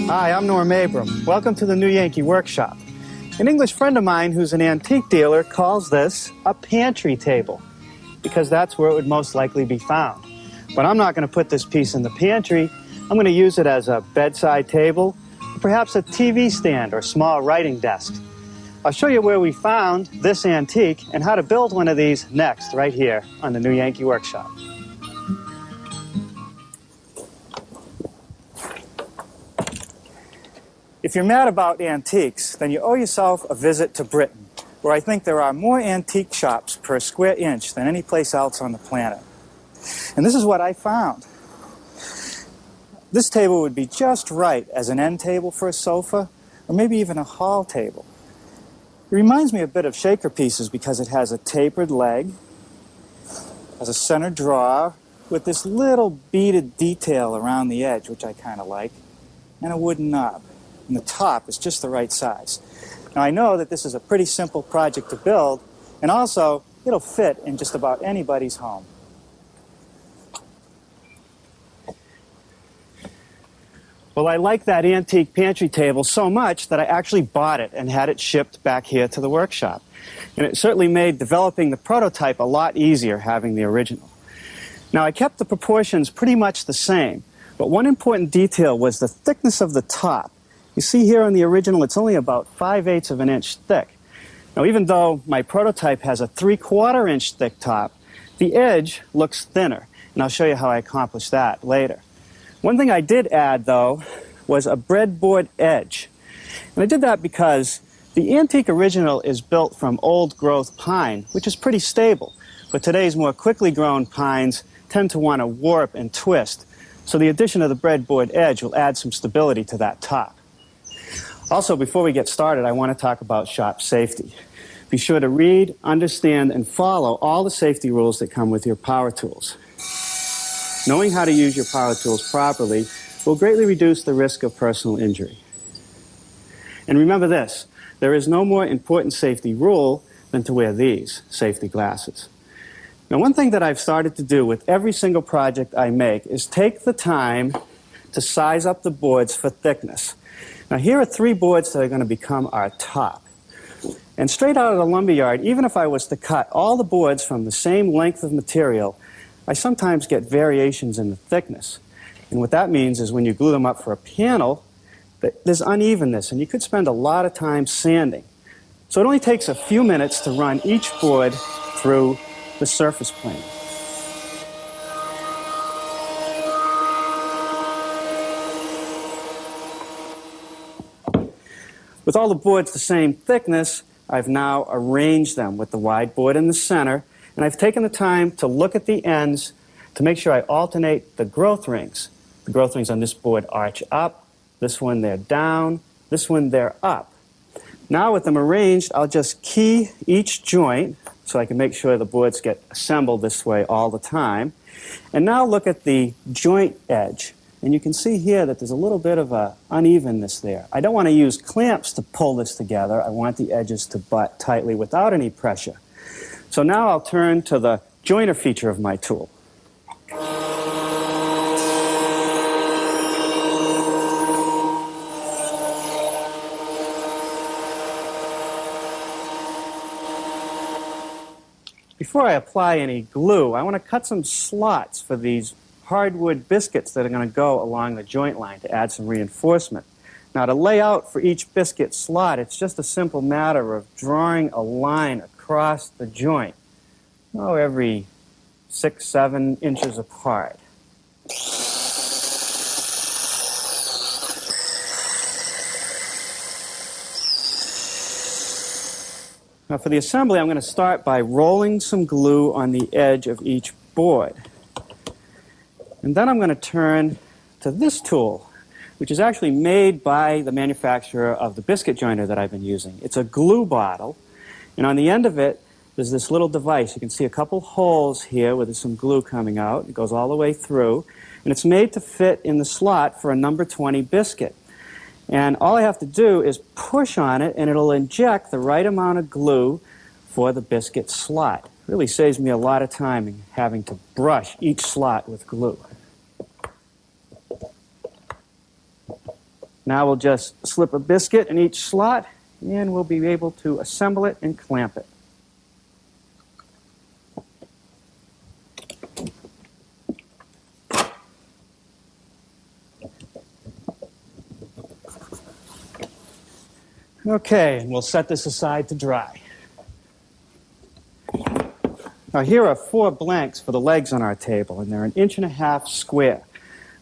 Hi, I'm Norm Abram. Welcome to the new Yankee workshop. An English friend of mine who's an antique dealer calls this a pantry table because that's where it would most likely be found. But I'm not going to put this piece in the pantry. I'm going to use it as a bedside table, perhaps a TV stand or small writing desk. I'll show you where we found this antique and how to build one of these next, right here on the new Yankee workshop. If you're mad about antiques, then you owe yourself a visit to Britain, where I think there are more antique shops per square inch than any place else on the planet. And this is what I found. This table would be just right as an end table for a sofa, or maybe even a hall table. It reminds me a bit of shaker pieces because it has a tapered leg, has a center drawer with this little beaded detail around the edge, which I kind of like, and a wooden knob. And the top is just the right size. Now I know that this is a pretty simple project to build, and also it'll fit in just about anybody's home. Well, I like that antique pantry table so much that I actually bought it and had it shipped back here to the workshop. And it certainly made developing the prototype a lot easier having the original. Now I kept the proportions pretty much the same, but one important detail was the thickness of the top. You see here on the original, it's only about 5/8 of an inch thick. Now, even though my prototype has a 3/4 inch thick top, the edge looks thinner, and I'll show you how I accomplished that later. One thing I did add, though, was a breadboard edge. And I did that because the antique original is built from old-growth pine, which is pretty stable, but today's more quickly grown pines tend to want to warp and twist, so the addition of the breadboard edge will add some stability to that top. Also, before we get started, I want to talk about shop safety. Be sure to read, understand, and follow all the safety rules that come with your power tools. Knowing how to use your power tools properly will greatly reduce the risk of personal injury. And remember this, there is no more important safety rule than to wear these safety glasses. Now, one thing that I've started to do with every single project I make is take the time to size up the boards for thickness. Now, here are 3 boards that are going to become our top. And straight out of the lumberyard, even if I was to cut all the boards from the same length of material, I sometimes get variations in the thickness. And what that means is when you glue them up for a panel, there's unevenness, and you could spend a lot of time sanding. So it only takes a few minutes to run each board through the surface plane. With all the boards the same thickness, I've now arranged them with the wide board in the center, and I've taken the time to look at the ends to make sure I alternate the growth rings. The growth rings on this board arch up, this one they're down, this one they're up. Now with them arranged, I'll just key each joint so I can make sure the boards get assembled this way all the time. And now look at the joint edge. And you can see here that there's a little bit of unevenness there. I don't want to use clamps to pull this together. I want the edges to butt tightly without any pressure. So now I'll turn to the joiner feature of my tool. Before I apply any glue, I want to cut some slots for these hardwood biscuits that are going to go along the joint line to add some reinforcement. Now, to lay out for each biscuit slot, it's just a simple matter of drawing a line across the joint, every 6-7 inches apart. Now, for the assembly, I'm going to start by rolling some glue on the edge of each board. And then I'm going to turn to this tool, which is actually made by the manufacturer of the biscuit joiner that I've been using. It's a glue bottle, and on the end of it, there's this little device. You can see a couple holes here where there's some glue coming out. It goes all the way through, and it's made to fit in the slot for a number 20 biscuit. And all I have to do is push on it, and it'll inject the right amount of glue for the biscuit slot. It really saves me a lot of time in having to brush each slot with glue. Now we'll just slip a biscuit in each slot, and we'll be able to assemble it and clamp it. Okay, and we'll set this aside to dry. Now here are 4 blanks for the legs on our table, and they're 1.5 inches square.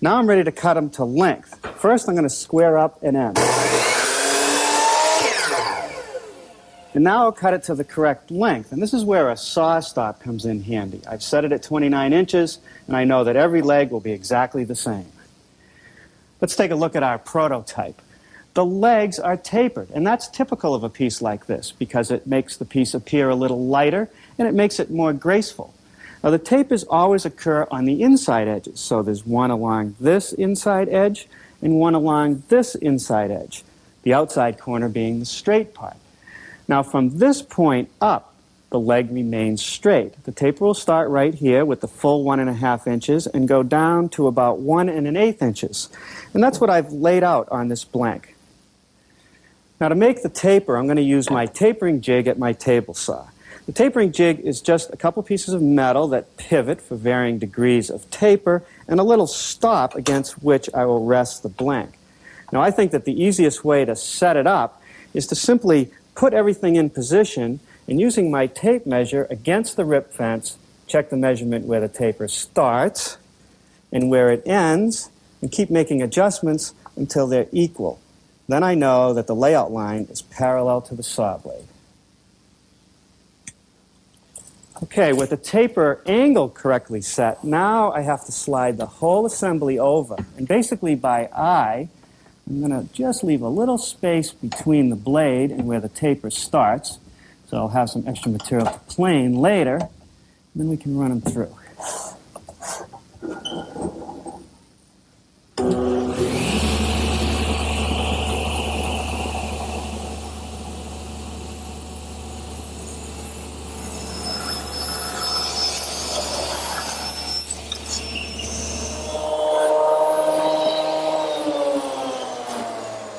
Now I'm ready to cut them to length. First I'm going to square up an end. And now I'll cut it to the correct length, and this is where a saw stop comes in handy. I've set it at 29 inches, and I know that every leg will be exactly the same. Let's take a look at our prototype. The legs are tapered, and that's typical of a piece like this because it makes the piece appear a little lighter and it makes it more graceful. Now the tapers always occur on the inside edges, so there's one along this inside edge and one along this inside edge, the outside corner being the straight part. Now from this point up, the leg remains straight. The taper will start right here with the full 1.5 inches and go down to about 1 1/8 inches. And that's what I've laid out on this blank. Now to make the taper, I'm going to use my tapering jig at my table saw. The tapering jig is just a couple pieces of metal that pivot for varying degrees of taper and a little stop against which I will rest the blank. Now I think that the easiest way to set it up is to simply put everything in position and using my tape measure against the rip fence, check the measurement where the taper starts and where it ends, and keep making adjustments until they're equal. Then I know that the layout line is parallel to the saw blade. Okay, with the taper angle correctly set, now I have to slide the whole assembly over. And basically by eye, I'm going to just leave a little space between the blade and where the taper starts. So I'll have some extra material to plane later, and then we can run them through.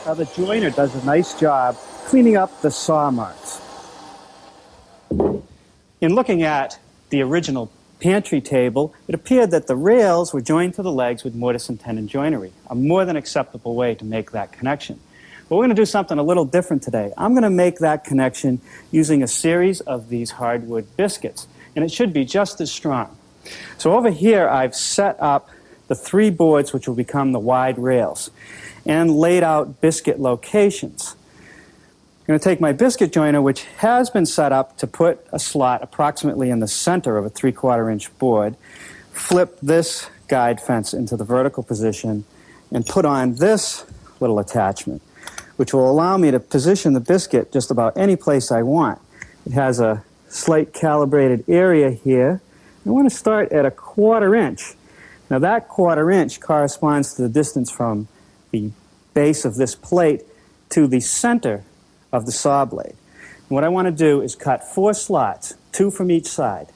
Now the joiner does a nice job cleaning up the saw marks. In looking at the original pantry table, it appeared that the rails were joined to the legs with mortise and tenon joinery, a more than acceptable way to make that connection. But we're going to do something a little different today. I'm going to make that connection using a series of these hardwood biscuits, and it should be just as strong. So over here I've set up the 3 boards which will become the wide rails and laid out biscuit locations. I'm going to take my biscuit joiner, which has been set up to put a slot approximately in the center of a 3/4 inch board, flip this guide fence into the vertical position, and put on this little attachment, which will allow me to position the biscuit just about any place I want. It has a slight calibrated area here. I want to start at a 1/4 inch. Now that 1/4 inch corresponds to the distance from the base of this plate to the center of the saw blade. And what I want to do is cut 4 slots, 2 from each side.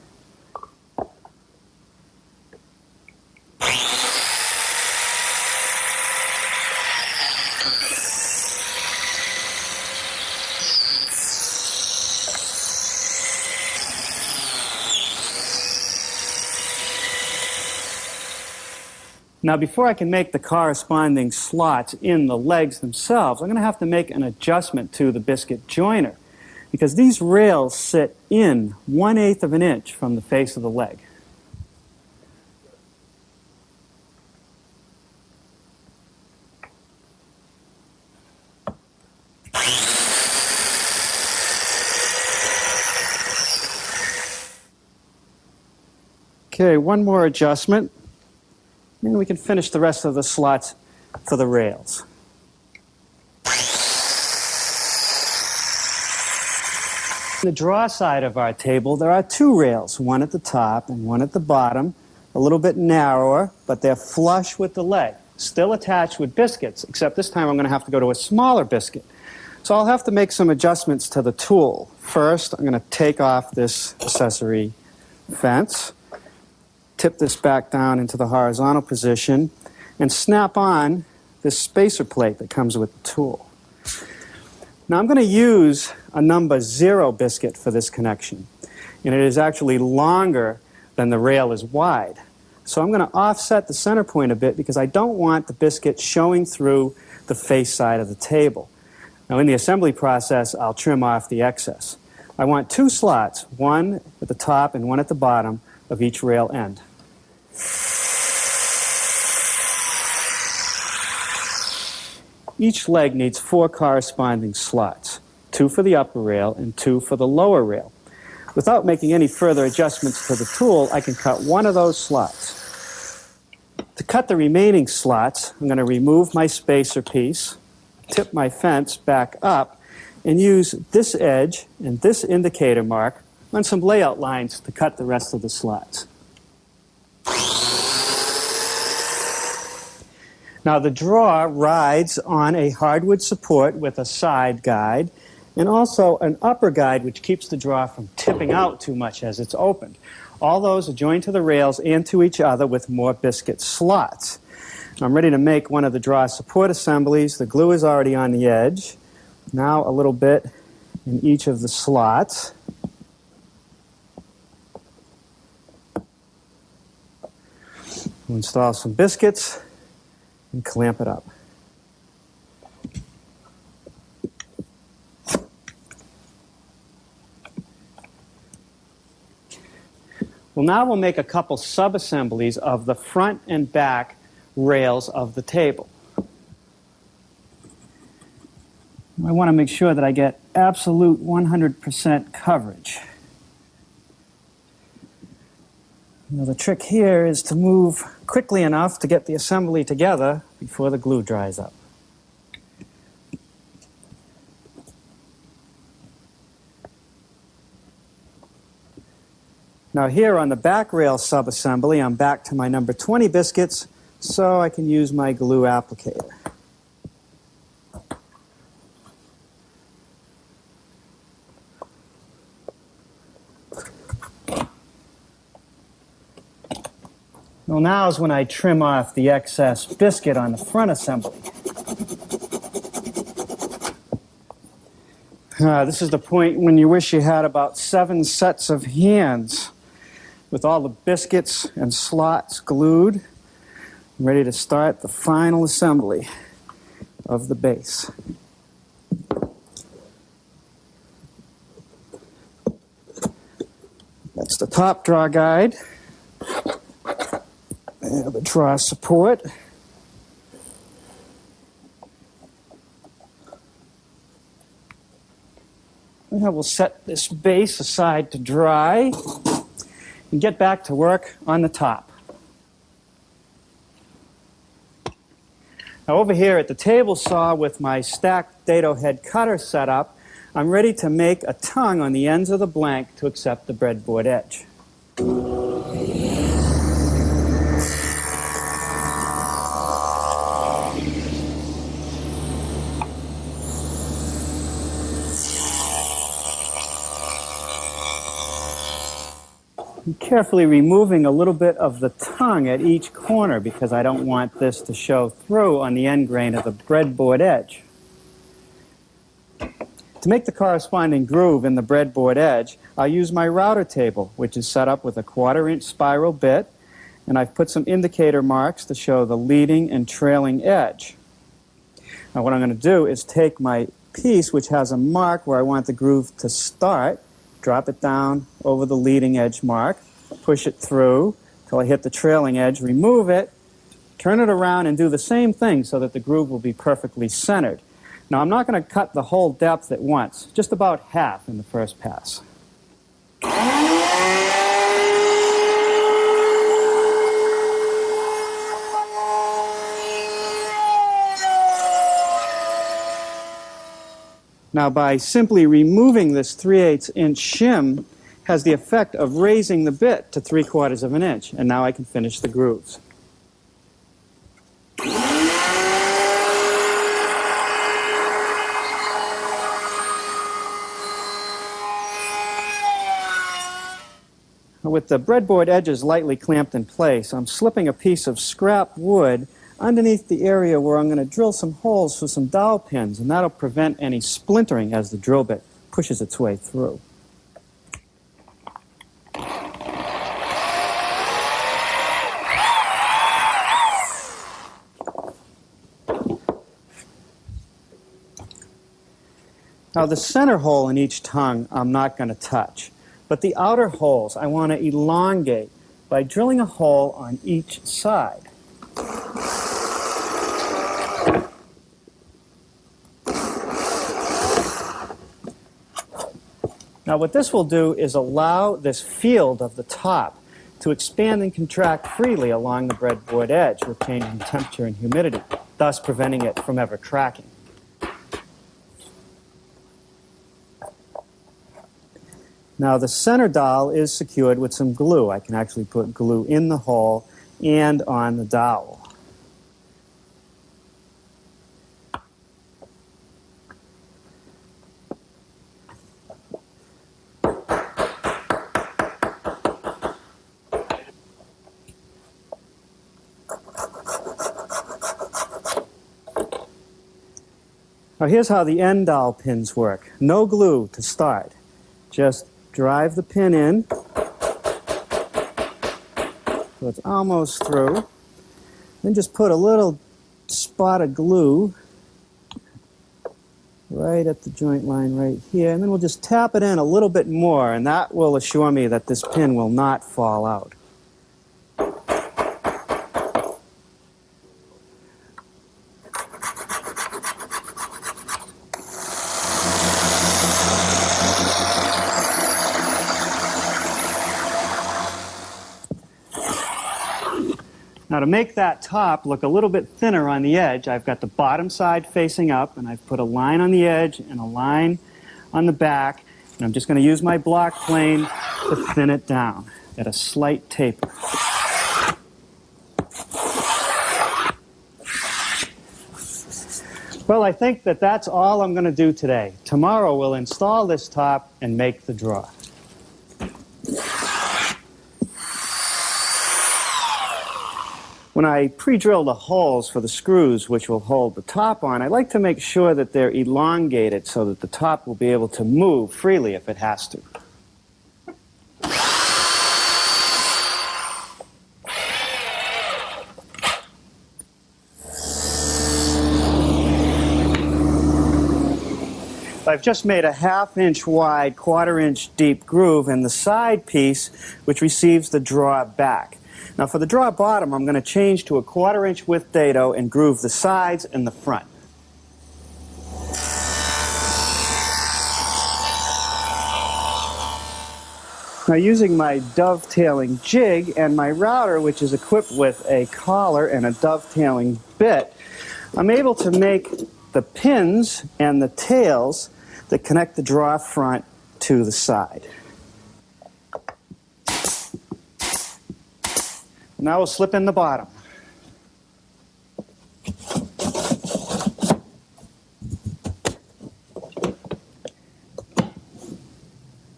Now, before I can make the corresponding slots in the legs themselves, I'm going to have to make an adjustment to the biscuit joiner because these rails sit in 1/8 of an inch from the face of the leg. Okay, one more adjustment. And we can finish the rest of the slots for the rails. On the draw side of our table, there are 2 rails, one at the top and one at the bottom, a little bit narrower, but they're flush with the leg, still attached with biscuits, except this time I'm going to have to go to a smaller biscuit. So I'll have to make some adjustments to the tool. First, I'm going to take off this accessory fence, tip this back down into the horizontal position, and snap on this spacer plate that comes with the tool. Now I'm going to use a number 0 biscuit for this connection, and it is actually longer than the rail is wide. So I'm going to offset the center point a bit because I don't want the biscuit showing through the face side of the table. Now in the assembly process, I'll trim off the excess. I want 2 slots, one at the top and one at the bottom of each rail end. Each leg needs 4 corresponding slots, 2 for the upper rail and 2 for the lower rail. Without making any further adjustments to the tool, I can cut one of those slots. To cut the remaining slots, I'm going to remove my spacer piece, tip my fence back up, and use this edge and this indicator mark on some layout lines to cut the rest of the slots. Now the draw rides on a hardwood support with a side guide and also an upper guide which keeps the draw from tipping out too much as it's opened. All those are joined to the rails and to each other with more biscuit slots. I'm ready to make one of the draw support assemblies. The glue is already on the edge. Now a little bit in each of the slots. We'll install some biscuits and clamp it up. Well, now we'll make a couple sub-assemblies of the front and back rails of the table. I want to make sure that I get absolute 100% coverage. Now, the trick here is to move quickly enough to get the assembly together before the glue dries up. Now here on the back rail sub-assembly, I'm back to my number 20 biscuits, so I can use my glue applicator. Well, now is when I trim off the excess biscuit on the front assembly. This is the point when you wish you had about 7 sets of hands with all the biscuits and slots glued, ready to start the final assembly of the base. That's the top draw guide. And the draw support. Now we'll set this base aside to dry and get back to work on the top. Now over here at the table saw with my stacked dado head cutter set up, I'm ready to make a tongue on the ends of the blank to accept the breadboard edge. I'm carefully removing a little bit of the tongue at each corner because I don't want this to show through on the end grain of the breadboard edge. To make the corresponding groove in the breadboard edge, I'll use my router table, which is set up with a 1/4-inch spiral bit, and I've put some indicator marks to show the leading and trailing edge. Now what I'm going to do is take my piece, which has a mark where I want the groove to start, drop it down over the leading edge mark, push it through till I hit the trailing edge, remove it, turn it around and do the same thing so that the groove will be perfectly centered. Now I'm not going to cut the whole depth at once, just about half in the first pass. Now by simply removing this 3/8 inch shim has the effect of raising the bit to 3/4 of an inch, and now I can finish the grooves. With the breadboard edges lightly clamped in place, I'm slipping a piece of scrap wood underneath the area where I'm going to drill some holes for some dowel pins, and that'll prevent any splintering as the drill bit pushes its way through. Now the center hole in each tongue I'm not going to touch, but the outer holes I want to elongate by drilling a hole on each side. Now what this will do is allow this field of the top to expand and contract freely along the breadboard edge with changing temperature and humidity, thus preventing it from ever cracking. Now the center dowel is secured with some glue. I can actually put glue in the hole and on the dowel. Now here's how the end dowel pins work. No glue to start. Just drive the pin in so it's almost through. Then just put a little spot of glue right at the joint line right here, and then we'll just tap it in a little bit more, and that will assure me that this pin will not fall out. Now to make that top look a little bit thinner on the edge, I've got the bottom side facing up, and I've put a line on the edge and a line on the back, and I'm just going to use my block plane to thin it down at a slight taper. Well, I think that that's all I'm going to do today. Tomorrow we'll install this top and make the drawer. When I pre-drill the holes for the screws which will hold the top on, I like to make sure that they're elongated so that the top will be able to move freely if it has to. I've just made a 1/2 inch wide, 1/4 inch deep groove in the side piece which receives the drawer back. Now for the drawer bottom, I'm going to change to a 1/4 inch width dado and groove the sides and the front. Now using my dovetailing jig and my router, which is equipped with a collar and a dovetailing bit, I'm able to make the pins and the tails that connect the drawer front to the side. Now we'll slip in the bottom.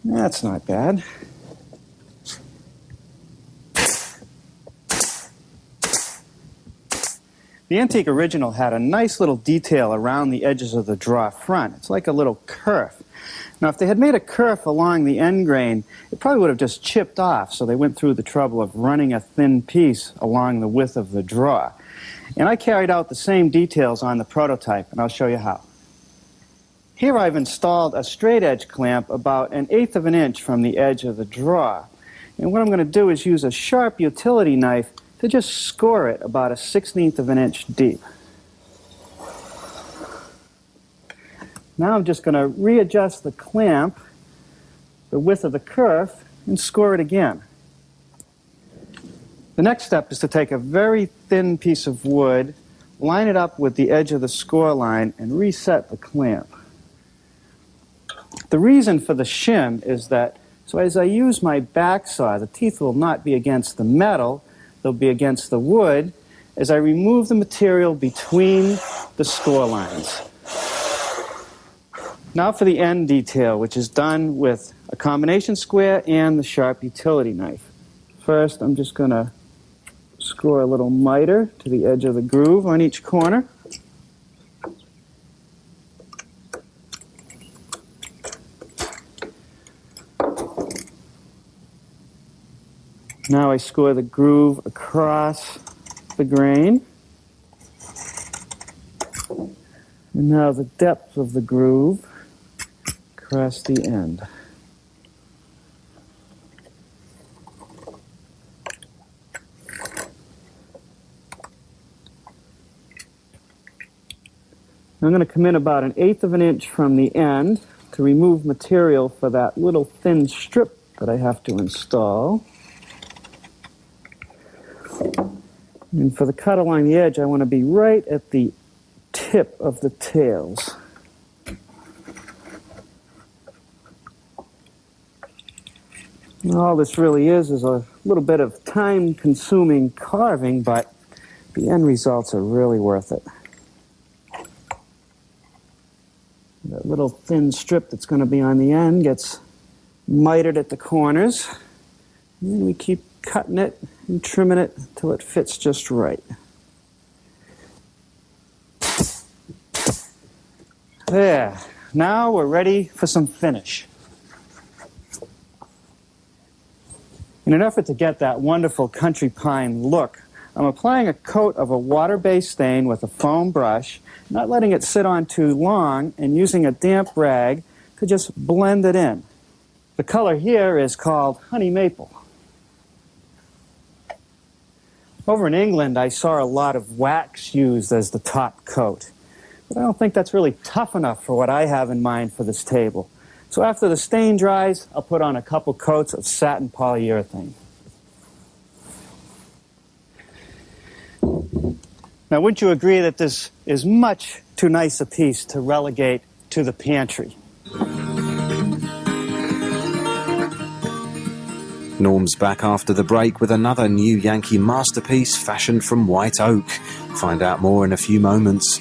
That's not bad. The Antique Original had a nice little detail around the edges of the drawer front. It's like a little kerf. Now, if they had made a kerf along the end grain, it probably would have just chipped off, so they went through the trouble of running a thin piece along the width of the drawer. And I carried out the same details on the prototype, and I'll show you how. Here I've installed a straight edge clamp about 1/8 of an inch from the edge of the drawer. And what I'm going to do is use a sharp utility knife to just score it about 1/16 of an inch deep. Now I'm just going to readjust the clamp, the width of the kerf, and score it again. The next step is to take a very thin piece of wood, line it up with the edge of the score line, and reset the clamp. The reason for the shim is that, so as I use my back saw, the teeth will not be against the metal, they'll be against the wood as I remove the material between the score lines. Now for the end detail, which is done with a combination square and the sharp utility knife. First, I'm just going to score a little miter to the edge of the groove on each corner. Now I score the groove across the grain. And now the depth of the groove across the end. I'm going to come in about 1/8 of an inch from the end to remove material for that little thin strip that I have to install. And for the cut along the edge, I want to be right at the tip of the tails. And all this really is a little bit of time-consuming carving, but the end results are really worth it. That little thin strip that's going to be on the end gets mitered at the corners. And then we keep cutting it and trimming it until it fits just right. There. Now we're ready for some finish. In an effort to get that wonderful country pine look, I'm applying a coat of a water-based stain with a foam brush, not letting it sit on too long, and using a damp rag to just blend it in. The color here is called honey maple. Over in England, I saw a lot of wax used as the top coat, but I don't think that's really tough enough for what I have in mind for this table. So after the stain dries, I'll put on a couple coats of satin polyurethane. Now, wouldn't you agree that this is much too nice a piece to relegate to the pantry? Norm's back after the break with another new Yankee masterpiece fashioned from white oak. Find out more in a few moments.